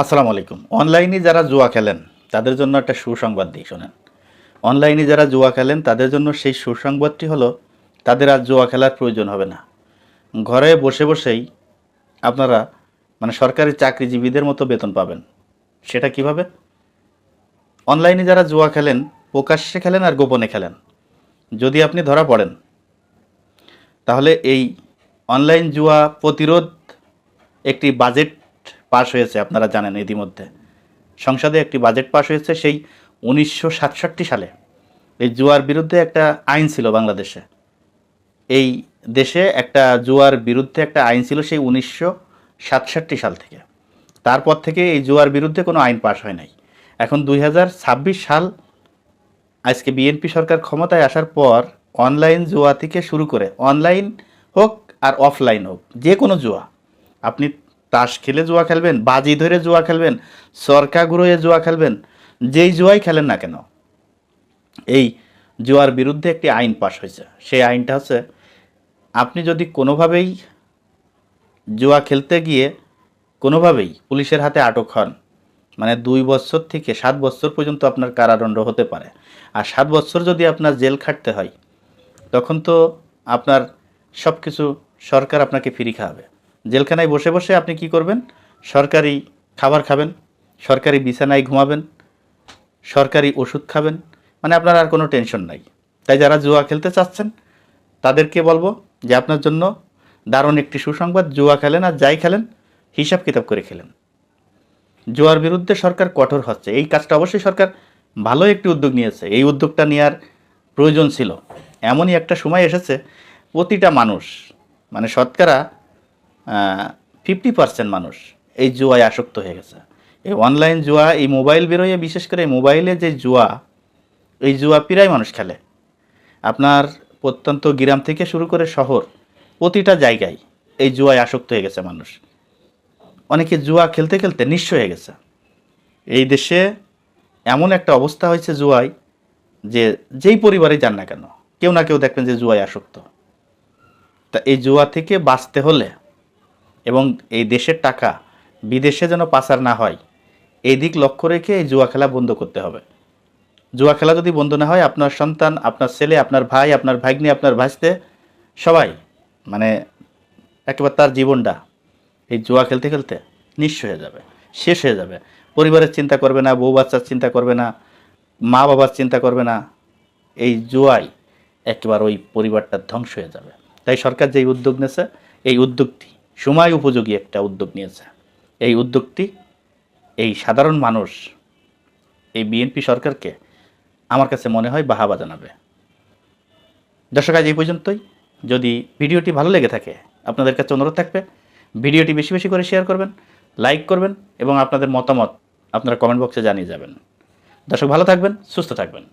আসসালামু আলাইকুম। অনলাইনে যারা জুয়া খেলেন তাদের জন্য একটা সুসংবাদ দিই, শোনেন। অনলাইনে যারা জুয়া খেলেন তাদের জন্য সেই সুসংবাদটি হলো, তাদের আর জুয়া খেলার প্রয়োজন হবে না। ঘরে বসে বসেই আপনারা সরকারি চাকরিজীবীদের মতো বেতন পাবেন। সেটা কিভাবে? অনলাইনে যারা জুয়া খেলেন, প্রকাশ্যে খেলেন আর গোপনে খেলেন, যদি আপনি ধরা পড়েন, তাহলে এই অনলাইন জুয়া প্রতিরোধ একটি বাজেট পাস হয়েছে, আপনারা জানেন। ইতিমধ্যে সংসদে একটি বাজেট পাস হয়েছে। সেই 1967 সালে এই জুয়ার বিরুদ্ধে একটা আইন ছিল বাংলাদেশে। এই দেশে একটা জুয়ার বিরুদ্ধে একটা আইন ছিল সেই 1967 সাল থেকে। তারপর থেকে এই জুয়ার বিরুদ্ধে কোনো আইন পাস হয় নাই। এখন 2026 সাল, আজকে বিএনপি সরকার ক্ষমতায় আসার পর অনলাইন জুয়া থেকে শুরু করে, অনলাইন হোক আর অফলাইন হোক, যে কোনো জুয়া, আপনি তাস খেলে জুয়া খেলবেন, বাজি ধরে জুয়া খেলবেন, সরকা ঘুরোয়ে জুয়া খেলবেন, যেই জুয়াই খেলেন না কেন, এই জুয়ার বিরুদ্ধে একটি আইন পাস হয়েছে। সেই আইনটা হচ্ছে, আপনি যদি কোনোভাবেই জুয়া খেলতে গিয়ে কোনোভাবেই পুলিশের হাতে আটক হন, 2 বছর থেকে 7 বছর পর্যন্ত আপনার কারাদণ্ড হতে পারে। আর 7 বছর যদি আপনার জেল খাটতে হয়, তখন তো আপনার সব কিছু সরকার আপনাকে ফ্রি খাওয়াবে। জেলখানায় বসে বসে আপনি কি করবেন? সরকারি খাবার খাবেন, সরকারি বিছানায় ঘুমাবেন, সরকারি ওষুধ খাবেন, আপনার আর কোনো টেনশন নাই। তাই যারা জুয়া খেলতে চাচ্ছেন তাদেরকে বলবো যে আপনার জন্য দারুণ একটি সুসংবাদ। জুয়া খেলেন আর যাই খেলেন, হিসাব কিতাব করে খেলেন। জুয়ার বিরুদ্ধে সরকার কঠোর হচ্ছে, এই কাজটা অবশ্যই সরকার ভালো একটি উদ্যোগ নিয়েছে। এই উদ্যোগটা নেওয়ার প্রয়োজন ছিল। এমনই একটা সময় এসেছে, প্রতিটা মানুষ, শতকরা 50% মানুষ এই জুয়ায় আসক্ত হয়ে গেছে। এই অনলাইন জুয়া, এই মোবাইল বেরোয়, বিশেষ করে মোবাইলে যে জুয়া, এই জুয়া প্রায় মানুষ খেলে। আপনার প্রত্যন্ত গ্রাম থেকে শুরু করে শহর, প্রতিটা জায়গায় এই জুয়ায় আসক্ত হয়ে গেছে মানুষ। অনেকে জুয়া খেলতে খেলতে নিঃস্ব হয়ে গেছে। এই দেশে এমন একটা অবস্থা হয়েছে জুয়ায়, যে যেই পরিবারে যান না কেন, কেউ না কেউ দেখবেন যে জুয়ায় আসক্ত। তা এই জুয়া থেকে বাঁচতে হলে এবং এই দেশের টাকা বিদেশে যেন পাচার না হয়, এই দিক লক্ষ্য রেখে এই জুয়া খেলা বন্ধ করতে হবে। জুয়া খেলা যদি বন্ধ না হয়, আপনার সন্তান, আপনার ছেলে, আপনার ভাই, আপনার ভাগ্নি, আপনার ভাইস্তে, সবাই একেবারে তার জীবনটা এই জুয়া খেলতে খেলতে নিঃস্ব হয়ে যাবে, শেষ হয়ে যাবে। পরিবারের চিন্তা করবে না, বউ বাচ্চার চিন্তা করবে না, মা বাবার চিন্তা করবে না। এই জুয়ায় একেবারে ওই পরিবারটা ধ্বংস হয়ে যাবে। তাই সরকার যেই উদ্যোগ নিয়েছে, এই উদ্যোগটি সময় উপযোগী একটা উদ্যোগ নিয়েছে। এই উদ্যোগটি এই সাধারণ মানুষ এই বিএনপি সরকারকে আমার কাছে মনে হয় বাহাবা জানাবে। দর্শক, আজ এই পর্যন্তই। যদি ভিডিওটি ভালো লেগে থাকে, আপনাদের কাছে অনুরোধ থাকবে ভিডিওটি বেশি বেশি করে শেয়ার করবেন, লাইক করবেন এবং আপনাদের মতামত আপনারা কমেন্ট বক্সে জানিয়ে যাবেন। দর্শক, ভালো থাকবেন, সুস্থ থাকবেন।